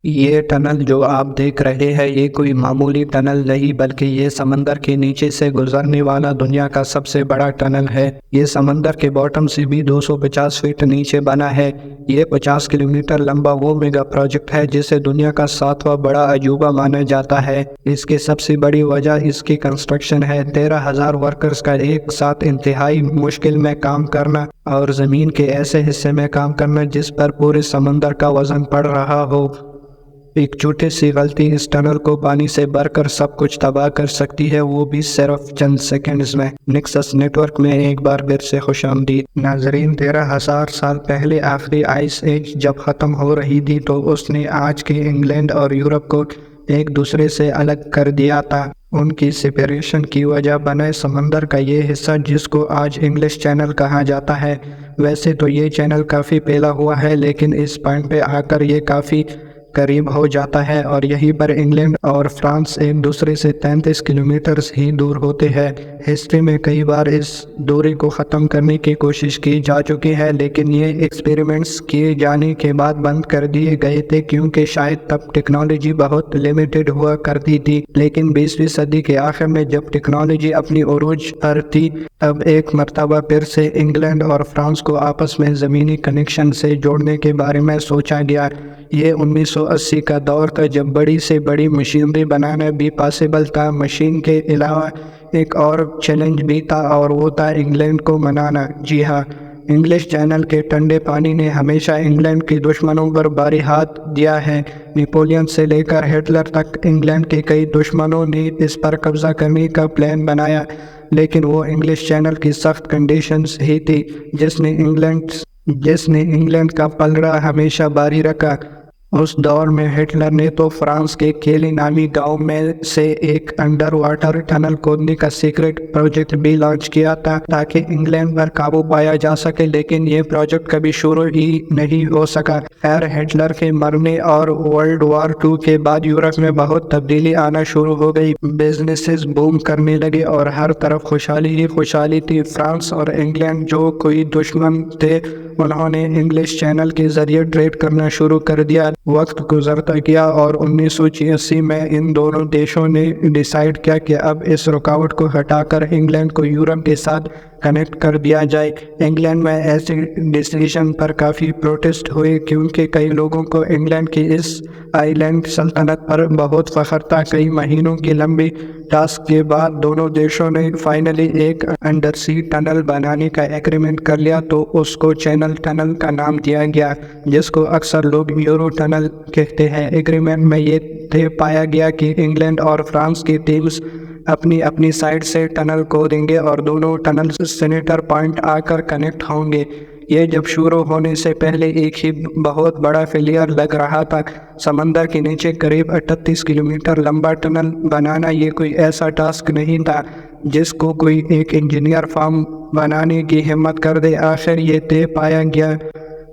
یہ ٹنل جو آپ دیکھ رہے ہیں یہ کوئی معمولی ٹنل نہیں بلکہ یہ سمندر کے نیچے سے گزرنے والا دنیا کا سب سے بڑا ٹنل ہے۔ یہ سمندر کے باٹم سے بھی 250 فٹ نیچے بنا ہے۔ یہ 50 کلومیٹر لمبا وہ میگا پروجیکٹ ہے جسے دنیا کا 7واں بڑا عجوبہ مانا جاتا ہے۔ اس کی سب سے بڑی وجہ اس کی کنسٹرکشن ہے۔ 13,000 ورکرز کا ایک ساتھ انتہائی مشکل میں کام کرنا اور زمین کے ایسے حصے میں کام کرنا جس پر پورے سمندر کا وزن پڑ رہا ہو۔ ایک چھوٹی سی غلطی اس ٹنل کو پانی سے بھر کر سب کچھ تباہ کر سکتی ہے، وہ بھی صرف چند سیکنڈز میں۔ نیکسس نیٹ ورک میں ایک بار پھر سے خوش آمدید ناظرین۔ 13,000 سال پہلے آخری آئس ایج جب ختم ہو رہی تھی تو اس نے آج کے انگلینڈ اور یورپ کو ایک دوسرے سے الگ کر دیا تھا۔ ان کی سپریشن کی وجہ بنے سمندر کا یہ حصہ جس کو آج انگلش چینل کہا جاتا ہے۔ ویسے تو یہ چینل کافی پھیلا ہوا ہے لیکن اس پوائنٹ پہ آ کر یہ کافی قریب ہو جاتا ہے اور یہیں پر انگلینڈ اور فرانس ایک دوسرے سے 33 کلومیٹرز ہی دور ہوتے ہیں۔ ہسٹری میں کئی بار اس دوری کو ختم کرنے کی کوشش کی جا چکی ہے لیکن یہ ایکسپیریمنٹس کیے جانے کے بعد بند کر دیے گئے تھے کیونکہ شاید تب ٹیکنالوجی بہت لیمیٹڈ ہوا کرتی تھی۔ لیکن 20ویں صدی کے آخر میں جب ٹیکنالوجی اپنی عروج پر تھی اب ایک مرتبہ پھر سے انگلینڈ اور فرانس کو آپس میں زمینی کنیکشن سے جوڑنے کے بارے میں سوچا گیا۔ یہ 1980 کا دور تھا جب بڑی سے بڑی مشینری بنانا بھی پاسبل تھا۔ مشین کے علاوہ ایک اور چیلنج بھی تھا اور وہ تھا انگلینڈ کو منانا۔ جی ہاں، انگلش چینل کے ٹھنڈے پانی نے ہمیشہ انگلینڈ کے دشمنوں پر بھاری ہاتھ دیا ہے۔ نیپولین سے لے کر ہٹلر تک انگلینڈ کے کئی دشمنوں نے اس پر قبضہ کرنے کا پلان بنایا لیکن وہ انگلش چینل کی سخت کنڈیشنز ہی تھی جس نے انگلینڈ کا پلڑا ہمیشہ بھاری رکھا۔ اس دور میں ہٹلر نے تو فرانس کے کیلی نامی گاؤں میں سے ایک انڈر واٹر ٹنل کھودنے کا سیکرٹ پروجیکٹ بھی لانچ کیا تھا تاکہ انگلینڈ پر قابو پایا جا سکے لیکن یہ پروجیکٹ کبھی شروع ہی نہیں ہو سکا۔ خیر، ہٹلر کے مرنے اور ورلڈ وار 2 کے بعد یورپ میں بہت تبدیلی آنا شروع ہو گئی۔ بزنسز بوم کرنے لگے اور ہر طرف خوشحالی ہی خوشحالی تھی۔ فرانس اور انگلینڈ جو کوئی دشمن تھے انہوں نے انگلش چینل کے ذریعے ٹریڈ کرنا شروع کر دیا۔ وقت گزرتا گیا اور 1986 میں ان دونوں دیشوں نے ڈیسائیڈ کیا کہ اب اس رکاوٹ کو ہٹا کر انگلینڈ کو یورپ کے ساتھ کنیکٹ کر دیا جائے۔ انگلینڈ میں ایسے ڈیسیژن پر کافی پروٹیسٹ ہوئے کیونکہ کئی لوگوں کو انگلینڈ کی اس آئی لینڈ سلطنت پر بہت فخر تھا۔ کئی مہینوں کی لمبی ٹاسک کے بعد دونوں دیشوں نے فائنلی ایک انڈر سی ٹنل بنانے کا ایگریمنٹ کر لیا تو اس کو چینل ٹنل کا نام دیا گیا جس کو اکثر لوگ یورو ٹنل کہتے ہیں۔ ایگریمنٹ میں یہ طے پایا گیا کہ انگلینڈ اور فرانس کی ٹیمز اپنی اپنی سائڈ سے ٹنل کھودیں گے اور دونوں ٹنل سینٹر پوائنٹ آ کر کنیکٹ ہوں گے۔ یہ جب شروع ہونے سے پہلے ایک ہی بہت بڑا فیلئر لگ رہا تھا۔ سمندر کے نیچے قریب 38 کلومیٹر لمبا ٹنل بنانا یہ کوئی ایسا ٹاسک نہیں تھا جس کو کوئی ایک انجینئر فرم بنانے کی ہمت کر دے۔ آخر یہ طے پایا گیا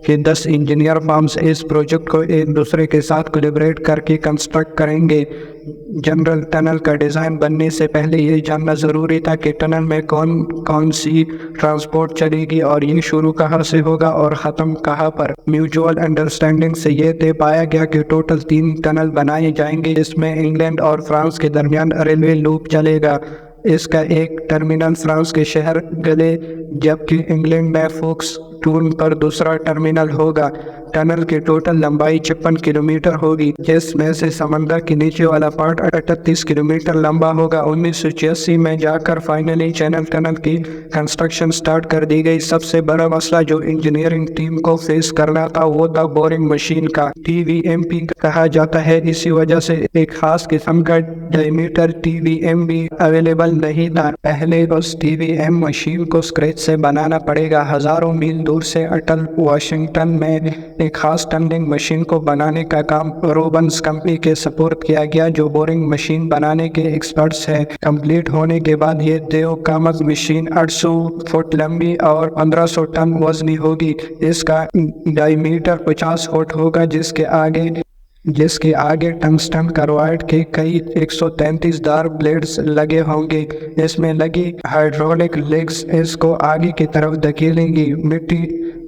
کہ 10 انجینئر فرمز اس پروجیکٹ کو ایک دوسرے کے ساتھ کولیبریٹ کر کے کنسٹرکٹ کریں گے۔ جنرل ٹنل کا ڈیزائن بننے سے پہلے یہ جاننا ضروری تھا کہ ٹنل میں کون سی ٹرانسپورٹ چلے گی اور یہ شروع کہاں سے ہوگا اور ختم کہاں پر۔ میوچول انڈرسٹینڈنگ سے یہ طے پایا گیا کہ ٹوٹل 3 ٹنل بنائے جائیں گے جس میں انگلینڈ اور فرانس کے درمیان ریلوے لوپ چلے گا۔ اس کا ایک ٹرمینل فرانس کے شہر گلے جبکہ انگلینڈ میں فوکس ٹون پر دوسرا ٹرمینل ہوگا۔ ٹنل کی ٹوٹل لمبائی 56 کلومیٹر ہوگی جس میں سے سمندر کے نیچے والا پارٹ 38 کلومیٹر لمبا ہوگا۔ 1986 میں جا کر فائنلی چینل ٹنل کی کنسٹرکشن سٹارٹ کر دی گئی۔ سب سے بڑا مسئلہ جو انجینئرنگ ٹیم کو فیس کرنا تھا وہ تھا بورنگ مشین کا۔ TVMP کہا جاتا ہے، اسی وجہ سے ایک خاص قسم کا ڈائیمیٹر TVM بھی اویلیبل نہیں تھا۔ پہلے اس TVM مشین کو اسکریچ سے بنانا پڑے گا۔ ہزاروں میل دور سے اٹل واشنگٹن میں ایک خاص ٹنلنگ مشین کو بنانے کا کام روبنز کمپنی کے سپورٹ کیا گیا جو بورنگ مشین بنانے کے ایکسپرٹس ہیں۔ کمپلیٹ ہونے کے بعد یہ دیو کامت مشین 800 فٹ لمبی اور 1500 ٹن وزنی ہوگی۔ اس کا ڈائیمیٹر 50 فٹ ہوگا جس کے آگے ٹنگسٹن کاربائڈ کے کئی 133 دار بلیڈز لگے ہوں گے۔ اس میں لگی ہائیڈرولک لیگز اس کو آگے کی طرف دھکیلیں گی۔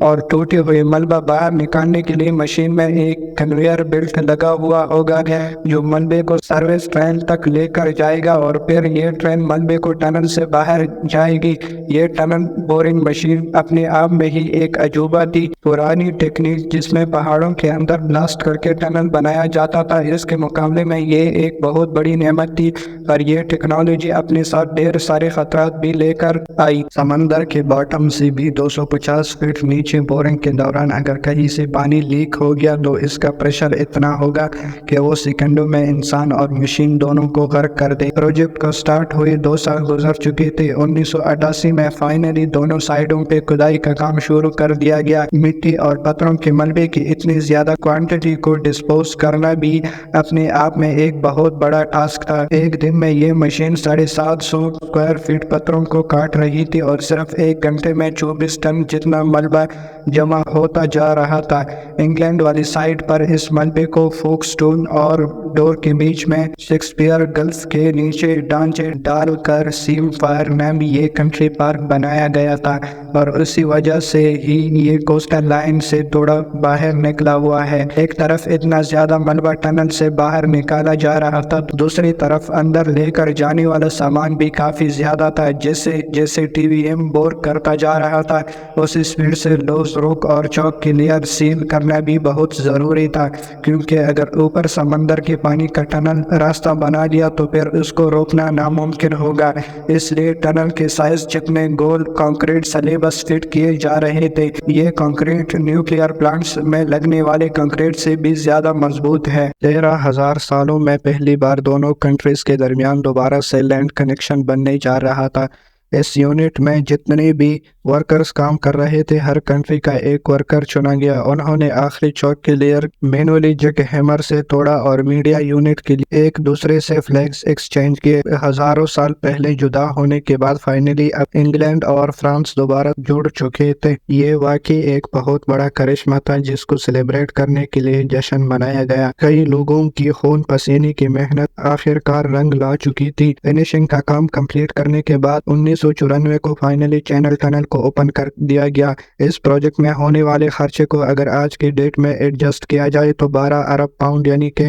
اور ٹوٹے ہوئے ملبہ باہر نکالنے کے لیے مشین میں ایک کنویئر بیلٹ لگا ہوا ہوگا جو ملبے کو سروس ٹرین تک لے کر جائے گا اور پھر یہ ٹرین ملبے کو ٹنل سے باہر جائے گی۔ یہ ٹنل بورنگ مشین اپنے آپ میں ہی ایک عجوبہ تھی۔ پرانی ٹیکنیک جس میں پہاڑوں کے اندر بلاسٹ کر کے ٹنل بنایا جاتا تھا، اس کے مقابلے میں یہ ایک بہت بڑی نعمت تھی، پر یہ ٹیکنالوجی اپنے ساتھ ڈھیر سارے خطرات بھی لے کر آئی۔ سمندر کے باٹم سے بھی 250 فٹ نیچے بورنگ کے دوران اگر کہیں سے پانی لیک ہو گیا تو اس کا پریشر اتنا ہوگا کہ وہ سیکنڈوں میں انسان اور مشین دونوں کو غرق کر دے۔ پروجیکٹ کو سٹارٹ ہوئے 2 سال گزر چکے تھے۔ 1988 میں فائنلی دونوں سائڈوں پہ کھدائی کا کام شروع کر دیا گیا۔ مٹی اور پتھروں کے ملبے کی اتنی زیادہ کوانٹٹی کو ڈسپوز کرنا بھی اپنے آپ میں ایک بہت بڑا ٹاسک تھا۔ ایک دن میں یہ مشین 750 اسکوائر فٹ پتھروں کو کاٹ رہی تھی اور صرف 1 گھنٹے میں 24 ٹن جتنا ملبہ جمع ہوتا جا رہا تھا۔ انگلینڈ والی سائٹ پر اس ملبے کو فوکسٹون اور ڈور کے بیچ میں شیکسپیئر گلف کے نیچے ڈھانچے ڈال کر سیم فائر نامی یہ کنٹری پارک بنایا گیا تھا، اور اسی وجہ سے ہی یہ کوسٹل لائن سے تھوڑا باہر نکلا ہوا ہے۔ ایک طرف اتنا زیادہ ملبہ ٹنل سے باہر نکالا جا رہا تھا، دوسری طرف اندر لے کر جانے والا سامان بھی کافی زیادہ تھا۔ جیسے ٹی وی ایم بور کرتا جا رہا تھا، اسی سپیڈ سے لوز روک اور چوک کی لیئر سیل کرنا بھی بہت ضروری تھا، کیونکہ اگر اوپر سمندر کے پانی کا ٹنل راستہ بنا لیا تو پھر اس کو روکنا ناممکن ہوگا۔ اس لیے ٹنل کے سائز جتنے گول کنکریٹ سلیبس فٹ کیے جا رہے تھے، یہ کنکریٹ نیوکلیئر پلانٹس میں لگنے والے کنکریٹ سے بھی زیادہ مضبوط ہے۔ 13,000 سالوں میں پہلی بار دونوں کنٹریز کے درمیان دوبارہ سے لینڈ کنیکشن بننے جا رہا تھا۔ اس یونٹ میں جتنے بھی ورکرز کام کر رہے تھے، ہر کنٹری کا ایک ورکر چنا گیا۔ انہوں نے آخری چوک کی لیئر مینولی جیک ہیمر سے توڑا اور میڈیا یونٹ کے لیے ایک دوسرے سے فلیگز ایکسچینج کیے۔ ہزاروں سال پہلے جدا ہونے کے بعد فائنلی اب انگلینڈ اور فرانس دوبارہ جڑ چکے تھے۔ یہ واقعی ایک بہت بڑا کرشمہ تھا جس کو سیلیبریٹ کرنے کے لیے جشن منایا گیا۔ کئی لوگوں کی خون پسینے کی محنت آخرکار رنگ لا چکی تھی۔ فنیشنگ کا کام کمپلیٹ کرنے کے بعد 1994 کو فائنلی چینل ٹنل کو اوپن کر دیا گیا۔ اس پروجیکٹ میں ہونے والے خرچے کو اگر آج کی ڈیٹ میں ایڈجسٹ کیا جائے تو 12 ارب پاؤنڈ یعنی کہ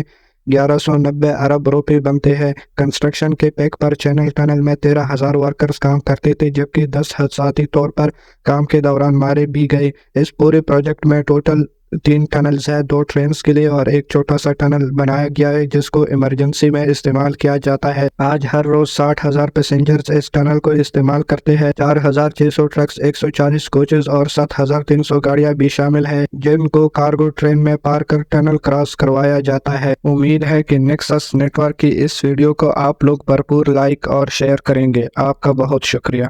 1190 ارب روپے بنتے ہیں۔ کنسٹرکشن کے پیک پر چینل ٹنل میں 13,000 ورکرز کام کرتے تھے، جبکہ 10 حادثاتی طور پر کام کے دوران مارے بھی گئے۔ اس پورے پروجیکٹ میں ٹوٹل 3 ٹنلز ہیں، 2 ٹرینز کے لیے اور ایک چھوٹا سا ٹنل بنایا گیا ہے جس کو ایمرجنسی میں استعمال کیا جاتا ہے۔ آج ہر روز 60,000 پیسنجرز اس ٹنل کو استعمال کرتے ہیں۔ 4,600 ٹرکس، 140 کوچز اور 7,300 گاڑیاں بھی شامل ہیں جن کو کارگو ٹرین میں پار کر ٹنل کراس کروایا جاتا ہے۔ امید ہے کہ نیکسس نیٹ ورک کی اس ویڈیو کو آپ لوگ بھرپور لائک اور شیئر کریں گے۔ آپ کا بہت شکریہ۔